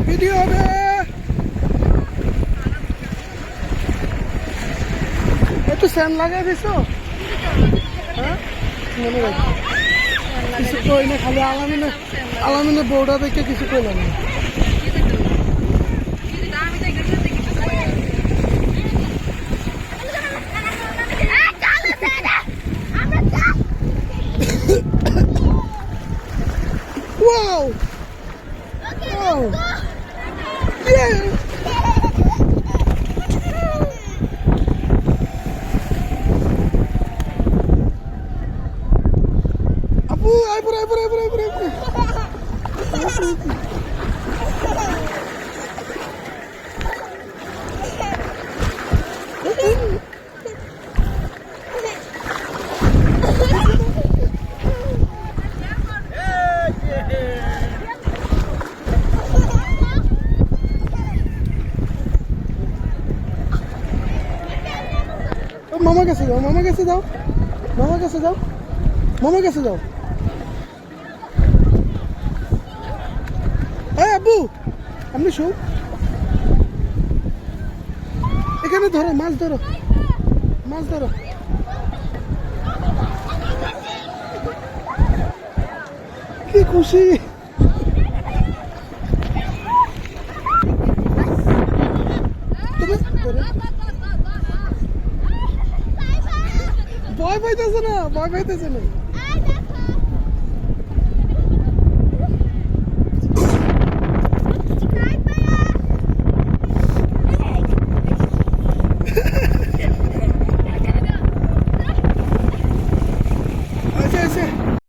Video হবে। একটু স্যান লাগাই দিছো? হ্যাঁ মনে রাখো কিছু কই না, খালি আলামিনে বউটা দেখে কিছু কইলাম না। Wow! Wow! Yeah! Abu, ayo. মামা কাছে যাও। এই আব্বু, আপনি শো এখানে ধরো, মাছ ধরো। কি খুশি! ভয় পাইতেছে না।